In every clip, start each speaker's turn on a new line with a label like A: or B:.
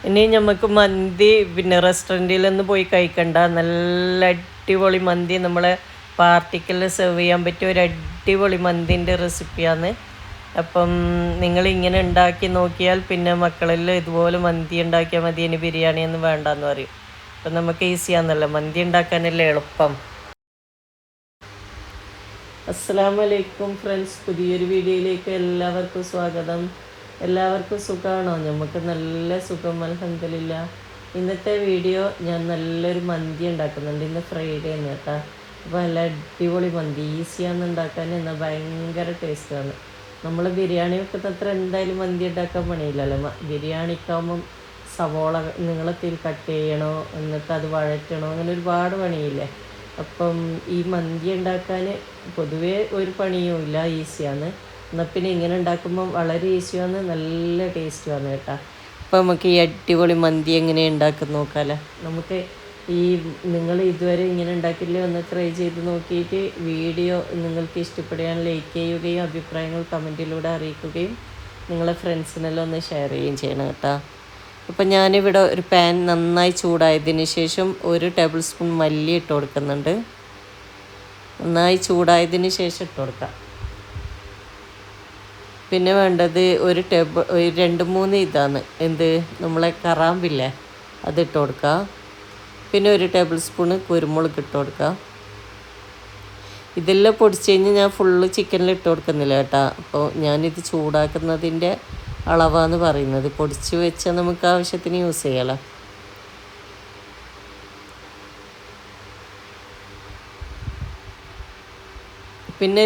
A: ഇനി നമുക്ക് മന്തി പിന്നെ റെസ്റ്റോറൻറ്റിലൊന്നും പോയി കഴിക്കണ്ട. നല്ല അടിപൊളി മന്തി നമ്മളെ പാർട്ടിക്കെല്ലാം സെർവ് ചെയ്യാൻ പറ്റിയ ഒരു അടിപൊളി മന്തിൻ്റെ റെസിപ്പിയാണ്. അപ്പം നിങ്ങളിങ്ങനെ ഉണ്ടാക്കി നോക്കിയാൽ പിന്നെ മക്കളെല്ലാം ഇതുപോലെ മന്തി ഉണ്ടാക്കിയാൽ മതി, ഇനി ബിരിയാണിയൊന്നും വേണ്ടെന്ന് പറയും. അപ്പം നമുക്ക് ഈസിയാണെന്നല്ലോ, മന്തി ഉണ്ടാക്കാനല്ലേ എളുപ്പം. അസ്സലാമു അലൈക്കും ഫ്രണ്ട്സ്, പുതിയൊരു വീഡിയോയിലേക്ക് എല്ലാവർക്കും സ്വാഗതം. എല്ലാവർക്കും സുഖമാണോ? നമുക്ക് നല്ല സുഖം, അൽഹംദുലില്ലാ. ഇന്നത്തെ വീഡിയോ ഞാൻ നല്ലൊരു മന്തി ഉണ്ടാക്കുന്നുണ്ട്. ഇന്ന് ഫ്രൈഡേ ആണ് കേട്ടോ. അപ്പോൾ നല്ല അടിപൊളി മന്തി, ഈസിയാണെന്ന് ഉണ്ടാക്കാൻ, എന്നാൽ ഭയങ്കര ടേസ്റ്റാണ്. നമ്മൾ ബിരിയാണി വെക്കുന്ന അത്ര എന്തായാലും മന്തി ഉണ്ടാക്കാൻ പണിയില്ലല്ലോ. ബിരിയാണിക്കാവുമ്പം സവോള നീളത്തിൽ കട്ട് ചെയ്യണോ, എന്നിട്ട് അത് വഴറ്റണോ, അങ്ങനെ ഒരുപാട് പണിയില്ലേ. അപ്പം ഈ മന്തി ഉണ്ടാക്കാൻ പൊതുവേ ഒരു പണിയും ഇല്ല, ഈസിയാണ്. എന്നാൽ പിന്നെ ഇങ്ങനെ ഉണ്ടാക്കുമ്പം വളരെ ഈസിയാണ്, നല്ല ടേസ്റ്റുമാണ് കേട്ടോ. അപ്പം നമുക്ക് ഈ അടിപൊളി മന്തി എങ്ങനെ ഉണ്ടാക്കുന്ന നോക്കാമല്ലോ. നമുക്ക് ഈ നിങ്ങൾ ഇതുവരെ ഇങ്ങനെ ഉണ്ടാക്കില്ലേ, ഒന്ന് ട്രൈ ചെയ്ത് നോക്കിയിട്ട് വീഡിയോ നിങ്ങൾക്ക് ഇഷ്ടപ്പെടുകയാണെങ്കിൽ ലൈക്ക് ചെയ്യുകയും അഭിപ്രായങ്ങൾ കമൻറ്റിലൂടെ അറിയിക്കുകയും നിങ്ങളെ ഫ്രണ്ട്സിനെല്ലാം ഒന്ന് ഷെയർ ചെയ്യുകയും ചെയ്യണം കേട്ടോ. അപ്പം ഞാനിവിടെ ഒരു പാൻ നന്നായി ചൂടായതിന് ശേഷം 1 ടേബിൾ സ്പൂൺ മല്ലി ഇട്ട് കൊടുക്കുന്നുണ്ട്. നന്നായി ചൂടായതിന് ശേഷം ഇട്ട് കൊടുക്കാം. പിന്നെ വേണ്ടത് 2-3 ഇതാണ് നമ്മളെ കറാമ്പില്ലേ, അതിട്ട് കൊടുക്കുക. പിന്നെ 1 ടേബിൾ സ്പൂണ് കുരുമുളക് ഇട്ട് കൊടുക്കുക. ഇതെല്ലാം പൊടിച്ച് കഴിഞ്ഞ് ഞാൻ ഫുള്ള് ചിക്കനിൽ ഇട്ട് കൊടുക്കുന്നില്ല കേട്ടോ. അപ്പോൾ ഞാനിത് ചൂടാക്കുന്നതിൻ്റെ അളവാന്ന് പറയുന്നത്. പൊടിച്ച് വെച്ചാൽ നമുക്ക് ആവശ്യത്തിന് യൂസ് ചെയ്യാമല്ലോ. പിന്നെ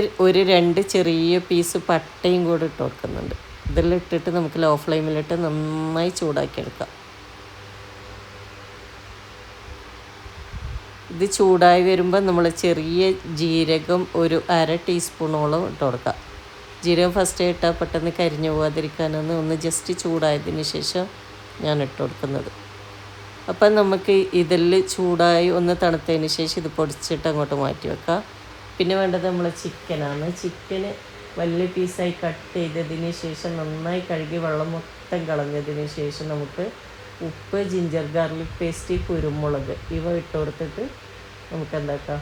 A: 2 ചെറിയ പീസ് പട്ടയും കൂടി ഇട്ട് കൊടുക്കുന്നുണ്ട്. ഇതെല്ലാം ഇട്ടിട്ട് നമുക്ക് ലോ ഫ്ലെയിമിലിട്ട് നന്നായി ചൂടാക്കിയെടുക്കാം. ഇത് ചൂടായി വരുമ്പോൾ നമ്മൾ ചെറിയ ജീരകം 1/2 ടീസ്പൂണോളം ഇട്ട് കൊടുക്കാം. ജീരകം ഫസ്റ്റ് ഇട്ടാൽ പെട്ടെന്ന് കരിഞ്ഞു പോകാതിരിക്കാനാണ് ഒന്ന് ജസ്റ്റ് ചൂടായതിന് ശേഷം ഞാൻ ഇട്ട് കൊടുക്കുന്നത്. അപ്പം നമുക്ക് ഇതെല്ലാം ചൂടായി ഒന്ന് തണുത്തതിന് ശേഷം ഇത് പൊടിച്ചിട്ട് അങ്ങോട്ട് മാറ്റി വെക്കാം. പിന്നെ വേണ്ടത് നമ്മൾ ചിക്കനാണ്. ചിക്കന് വലിയ പീസായി കട്ട് ചെയ്തതിന് ശേഷം നന്നായി കഴുകി വെള്ളം മൊത്തം കളഞ്ഞതിന് ശേഷം നമുക്ക് ഉപ്പ്, ജിഞ്ചർ ഗാർലിക് പേസ്റ്റ്, കുരുമുളക് ഇവ ഇട്ട് കൊടുത്തിട്ട് നമുക്ക് എന്താക്കാം,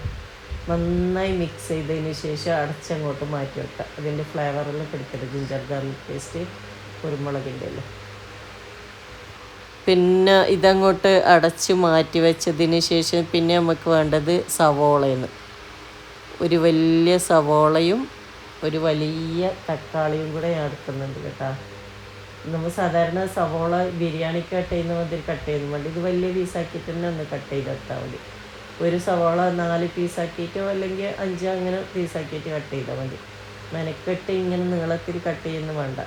A: നന്നായി മിക്സ് ചെയ്തതിന് ശേഷം അടച്ചങ്ങോട്ട് മാറ്റി വെക്കാം. അതിൻ്റെ ഫ്ലേവറെല്ലാം പിടിക്കരുത്, ജിഞ്ചർ ഗാർലിക് പേസ്റ്റ് കുരുമുളകിൻ്റെ എല്ലാം. പിന്നെ ഇതങ്ങോട്ട് അടച്ച് മാറ്റി വെച്ചതിന് ശേഷം പിന്നെ നമുക്ക് വേണ്ടത് സവോളയാണ്. ഒരു വലിയ സവോളയും ഒരു വലിയ തക്കാളിയും കൂടെ ഞാൻ എടുക്കുന്നുണ്ട് കേട്ടോ. നമ്മൾ സാധാരണ സവോള ബിരിയാണിക്ക് കട്ട് ചെയ്യുന്ന മാതിരി കട്ട് ചെയ്യുന്ന മതി. ഇത് വലിയ പീസാക്കിയിട്ട് തന്നെ ഒന്ന് കട്ട് ചെയ്തെടുത്താൽ മതി. ഒരു സവോള 4 പീസാക്കിയിട്ടോ അല്ലെങ്കിൽ 5 അങ്ങനെ പീസാക്കിയിട്ട് കട്ട് ചെയ്താൽ മതി. മെനക്കെട്ട് ഇങ്ങനെ നീളത്തിൽ കട്ട് ചെയ്യുന്ന വേണ്ട.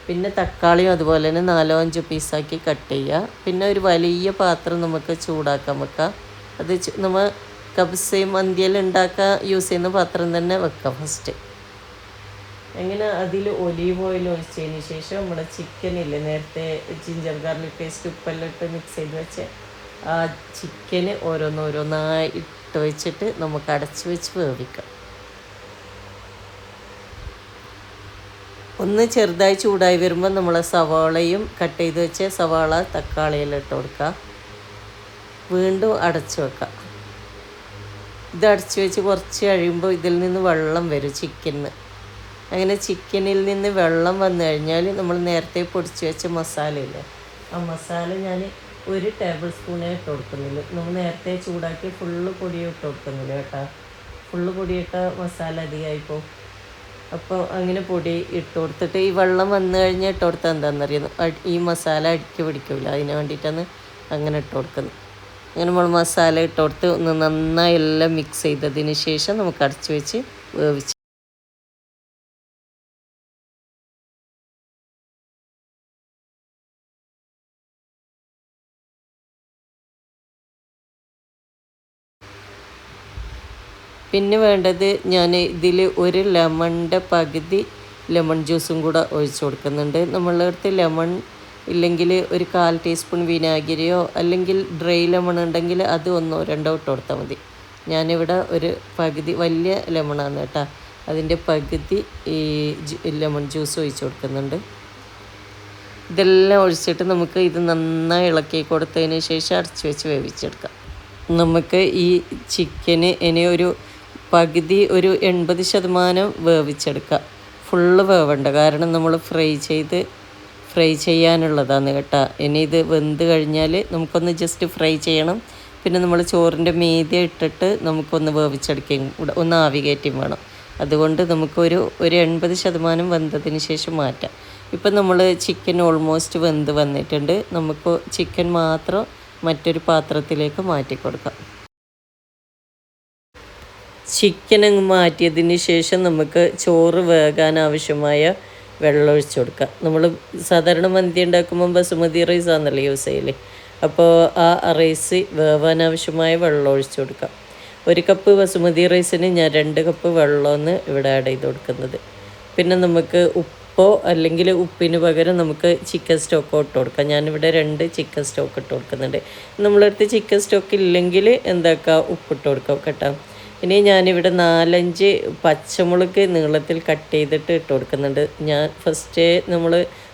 A: പിന്നെ തക്കാളിയും അതുപോലെ തന്നെ 4-5 പീസാക്കി കട്ട് ചെയ്യുക. പിന്നെ ഒരു വലിയ പാത്രം നമുക്ക് ചൂടാക്കാൻ വെക്കാം. അത് നമ്മൾ കബ്സയും മന്തിയെല്ലാം ഉണ്ടാക്കാൻ യൂസ് ചെയ്യുന്ന പാത്രം തന്നെ വെക്കാം ഫസ്റ്റ്. അങ്ങനെ അതിൽ ഒലീവ് ഓയിൽ ഒഴിച്ചതിന് ശേഷം നമ്മുടെ ചിക്കനില്ലേ, നേരത്തെ ജിഞ്ചർ ഗാർലിക് പേസ്റ്റ് ഉപ്പെല്ലാം ഇട്ട് മിക്സ് ചെയ്ത് വെച്ച് ആ ചിക്കന് ഓരോന്നോരോന്നായി ഇട്ട് വെച്ചിട്ട് നമുക്ക് അടച്ച് വെച്ച് വേവിക്കാം. ഒന്ന് ചെറുതായി ചൂടായി വരുമ്പോൾ നമ്മൾ സവാളയും കട്ട് ചെയ്ത് വെച്ച് സവാള തക്കാളിയെല്ലാം ഇട്ട് കൊടുക്കുക. വീണ്ടും അടച്ച് വെക്കാം. ഇത് അടച്ച് വെച്ച് കുറച്ച് കഴിയുമ്പോൾ ഇതിൽ നിന്ന് വെള്ളം വരും ചിക്കനിൽ. അങ്ങനെ ചിക്കനിൽ നിന്ന് വെള്ളം വന്നു കഴിഞ്ഞാൽ നമ്മൾ നേരത്തെ പൊടിച്ച് വെച്ച മസാലയില്ലേ, ആ മസാല ഞാൻ 1 ടേബിൾ സ്പൂണേ ഇട്ട് കൊടുക്കുന്നില്ല. നമ്മൾ നേരത്തെ ചൂടാക്കി ഫുള്ള് പൊടി ഇട്ട് കൊടുക്കുന്നില്ല കേട്ടോ. ഫുള്ള് പൊടിയിട്ട മസാല അധികമായിപ്പോൾ. അപ്പോൾ അങ്ങനെ പൊടി ഇട്ട് കൊടുത്തിട്ട് ഈ വെള്ളം വന്നു കഴിഞ്ഞാൽ ഇട്ട് കൊടുത്താൽ എന്താണെന്നറിയുന്നു, ഈ മസാല അടുക്കി പിടിക്കില്ല. അതിന് വേണ്ടിയിട്ടാണ് അങ്ങനെ ഇട്ട് കൊടുക്കുന്നത്. അങ്ങനെ നമ്മൾ മസാല ഇട്ട് കൊടുത്ത് ഒന്ന് നന്നായി എല്ലാം മിക്സ് ചെയ്തതിന് ശേഷം നമുക്ക് അടച്ച് വെച്ച് വേവിച്ച്. പിന്നെ വേണ്ടത് ഞാൻ ഇതിൽ 1 ലെമണിൻ്റെ പകുതി ലെമൺ ജ്യൂസും കൂടെ ഒഴിച്ച് കൊടുക്കുന്നുണ്ട്. നമ്മളുടെ അടുത്ത് ലെമൺ ഇല്ലെങ്കിൽ ഒരു 1/4 ടീസ്പൂൺ വിനാഗിരിയോ അല്ലെങ്കിൽ ഡ്രൈ ലെമൺ ഉണ്ടെങ്കിൽ അത് 1-2 ഇട്ട് കൊടുത്താൽ മതി. ഞാനിവിടെ ഒരു പകുതി, വലിയ ലെമണാണ് കേട്ടോ, അതിൻ്റെ പകുതി ഈ ലെമൺ ജ്യൂസ് ഒഴിച്ച് കൊടുക്കുന്നുണ്ട്. ഇതെല്ലാം ഒഴിച്ചിട്ട് നമുക്ക് ഇത് നന്നായി ഇളക്കി കൊടുത്തതിന് ശേഷം അടച്ചു വെച്ച് വേവിച്ചെടുക്കാം. നമുക്ക് ഈ ചിക്കന് ഇനി ഒരു പകുതി ഒരു 80% വേവിച്ചെടുക്കാം. ഫുള്ള് വേവണ്ട, കാരണം നമ്മൾ ഫ്രൈ ചെയ്യാനുള്ളതാണ് കേട്ടോ. ഇനി ഇത് വെന്ത് കഴിഞ്ഞാൽ നമുക്കൊന്ന് ജസ്റ്റ് ഫ്രൈ ചെയ്യണം. പിന്നെ നമ്മൾ ചോറിൻ്റെ മീതെ ഇട്ടിട്ട് നമുക്കൊന്ന് വേവിച്ചെടുക്കുകയും ഒന്ന് ആവി കയറ്റിയും വേണം. അതുകൊണ്ട് നമുക്കൊരു 80% വെന്തതിന് ശേഷം മാറ്റാം. ഇപ്പം നമ്മൾ ചിക്കൻ ഓൾമോസ്റ്റ് വെന്ത് വന്നിട്ടുണ്ട്. നമുക്ക് ചിക്കൻ മാത്രം മറ്റൊരു പാത്രത്തിലേക്ക് മാറ്റി കൊടുക്കാം. ചിക്കൻ അങ്ങ് മാറ്റിയതിന് ശേഷം നമുക്ക് ചോറ് വേകാൻ ആവശ്യമായ വെള്ളം ഒഴിച്ചു കൊടുക്കാം. നമ്മൾ സാധാരണ മന്തി ഉണ്ടാക്കുമ്പോൾ ബസുമതി റൈസാണല്ലോ യൂസ് ചെയ്യല്. അപ്പോൾ ആ റൈസ് വേവാൻ ആവശ്യമായ വെള്ളം ഒഴിച്ചു കൊടുക്കാം. 1 കപ്പ് ബസുമതി റൈസിന് ഞാൻ 2 കപ്പ് വെള്ളമാണ് ഇവിടെ ആഡ് ചെയ്ത് കൊടുക്കുന്നത്. പിന്നെ നമുക്ക് ഉപ്പോ അല്ലെങ്കിൽ ഉപ്പിന് പകരം നമുക്ക് ചിക്കൻ സ്റ്റോക്കോ ഇട്ട് കൊടുക്കാം. ഞാനിവിടെ 2 ചിക്കൻ സ്റ്റോക്ക് ഇട്ട് കൊടുക്കുന്നുണ്ട്. നമ്മളടുത്ത് ചിക്കൻ സ്റ്റോക്ക് ഇല്ലെങ്കിൽ എന്താക്കുക, ഉപ്പിട്ട് കൊടുക്കാം കേട്ടോ. ഇനി ഞാനിവിടെ 4-5 പച്ചമുളക് നീളത്തിൽ കട്ട് ചെയ്തിട്ട് ഇട്ട് കൊടുക്കുന്നുണ്ട്. ഞാൻ ഫസ്റ്റ് നമ്മൾ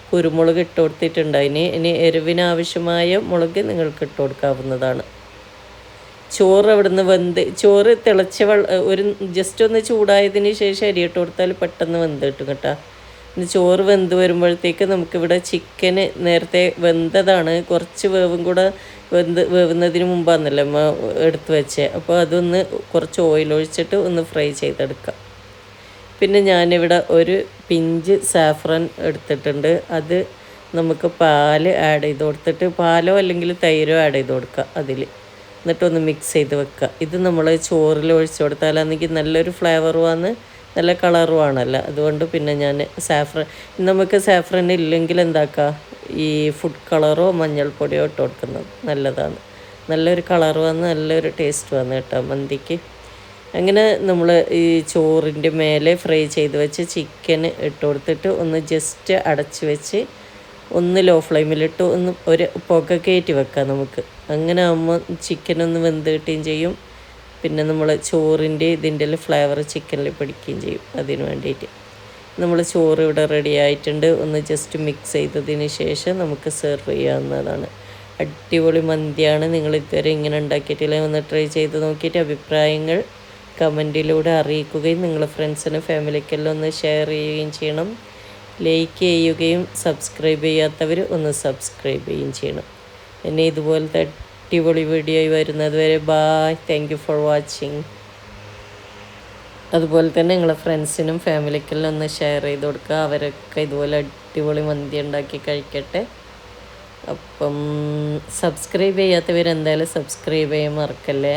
A: കുരുമുളക് ഇട്ട് കൊടുത്തിട്ടുണ്ട്. ഇനി എരിവിനാവശ്യമായ മുളക് നിങ്ങൾക്ക് ഇട്ട് കൊടുക്കാവുന്നതാണ്. ചോറ് അവിടുന്ന് ചോറ് തിളച്ച ഒരു ജസ്റ്റ് ഒന്ന് ചൂടായതിന് ശേഷം അരി ഇട്ട് കൊടുത്താൽ പെട്ടെന്ന് വെന്ത് കിട്ടും കേട്ടോ. ഇനി ചോറ് വെന്ത് വരുമ്പോഴത്തേക്ക് നമുക്കിവിടെ ചിക്കന് നേരത്തെ വെന്തതാണ്, കുറച്ച് വേവും കൂടെ വേവുന്നതിന് മുമ്പാന്നല്ലോ എടുത്ത് വെച്ചേ. അപ്പോൾ അതൊന്ന് കുറച്ച് ഓയിൽ ഒഴിച്ചിട്ട് ഒന്ന് ഫ്രൈ ചെയ്തെടുക്കാം. പിന്നെ ഞാനിവിടെ ഒരു പിഞ്ച് സാഫ്രൻ എടുത്തിട്ടുണ്ട്. അത് നമുക്ക് പാൽ ആഡ് ചെയ്ത് കൊടുത്തിട്ട്, പാലോ അല്ലെങ്കിൽ തൈരോ ആഡ് ചെയ്ത് കൊടുക്കുക അതിൽ. എന്നിട്ടൊന്ന് മിക്സ് ചെയ്ത് വെക്കുക. ഇത് നമ്മൾ ചോറിൽ ഒഴിച്ചു കൊടുത്താലാണെങ്കിൽ നല്ലൊരു ഫ്ലേവറുമാണ്, നല്ല കളറുമാണല്ലോ. അതുകൊണ്ട് പിന്നെ ഞാൻ നമുക്ക് സാഫ്രൻ ഇല്ലെങ്കിൽ എന്താക്കുക, ഈ ഫുഡ് കളറോ മഞ്ഞൾപ്പൊടിയോ ഇട്ട് കൊടുക്കുന്നത് നല്ലതാണ്. നല്ലൊരു കളറുമാണ്, നല്ലൊരു ടേസ്റ്റുമാണ് കേട്ടോ മന്തിക്ക്. അങ്ങനെ നമ്മൾ ഈ ചോറിൻ്റെ മേലെ ഫ്രൈ ചെയ്ത് വെച്ച് ചിക്കൻ ഇട്ട് കൊടുത്തിട്ട് ഒന്ന് ജസ്റ്റ് അടച്ച് വെച്ച് ഒന്ന് ലോ ഫ്ലെയിമിലിട്ട് ഒന്ന് ഒരു പുക കയറ്റി വെക്കാം നമുക്ക്. അങ്ങനെ ആകുമ്പോൾ ചിക്കനൊന്ന് വെന്ത് കിട്ടുകയും ചെയ്യും. പിന്നെ നമ്മൾ ചോറിൻ്റെ ഇതിൻ്റെ ഫ്ലേവർ ചിക്കനിൽ പിടിക്കുകയും ചെയ്യും. അതിന് വേണ്ടിയിട്ട് നമ്മൾ ചോറ് ഇവിടെ റെഡി ആയിട്ടുണ്ട്. ഒന്ന് ജസ്റ്റ് മിക്സ് ചെയ്തതിന് ശേഷം നമുക്ക് സെർവ് ചെയ്യാവുന്നതാണ്. അടിപൊളി മന്തിയാണ്. നിങ്ങൾ ഇതുവരെ ഇങ്ങനെ ഉണ്ടാക്കിയിട്ടില്ല, ഒന്ന് ട്രൈ ചെയ്ത് നോക്കിയിട്ട് അഭിപ്രായങ്ങൾ കമൻറ്റിലൂടെ അറിയിക്കുകയും നിങ്ങളുടെ ഫ്രണ്ട്സിനും ഫാമിലിക്കെല്ലാം ഒന്ന് ഷെയർ ചെയ്യുകയും ചെയ്യണം. ലൈക്ക് ചെയ്യുകയും സബ്സ്ക്രൈബ് ചെയ്യാത്തവർ ഒന്ന് സബ്സ്ക്രൈബ് ചെയ്യുകയും ചെയ്യണം. എന്നെ ഇതുപോലത്തെ അടിപൊളി വീഡിയോ ആയി വരുന്നത് വരെ bye. Thank you for watching. അതുപോലെ തന്നെ നിങ്ങളെ ഫ്രണ്ട്സിനും ഫാമിലിക്കെല്ലാം ഒന്ന് ഷെയർ ചെയ്ത് കൊടുക്കുക. അവരൊക്കെ ഇതുപോലെ അടിപൊളി മന്തി ഉണ്ടാക്കി കഴിക്കട്ടെ. അപ്പം സബ്സ്ക്രൈബ് ചെയ്യാത്തവരെന്തായാലും സബ്സ്ക്രൈബ് ചെയ്യാൻ മറക്കല്ലേ.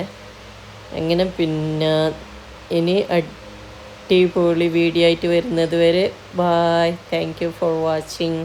A: അങ്ങനെ പിന്നെ ഇനി അടിപൊളി വീഡിയോ ആയിട്ട് വരുന്നത് വരെ bye. Thank you for watching.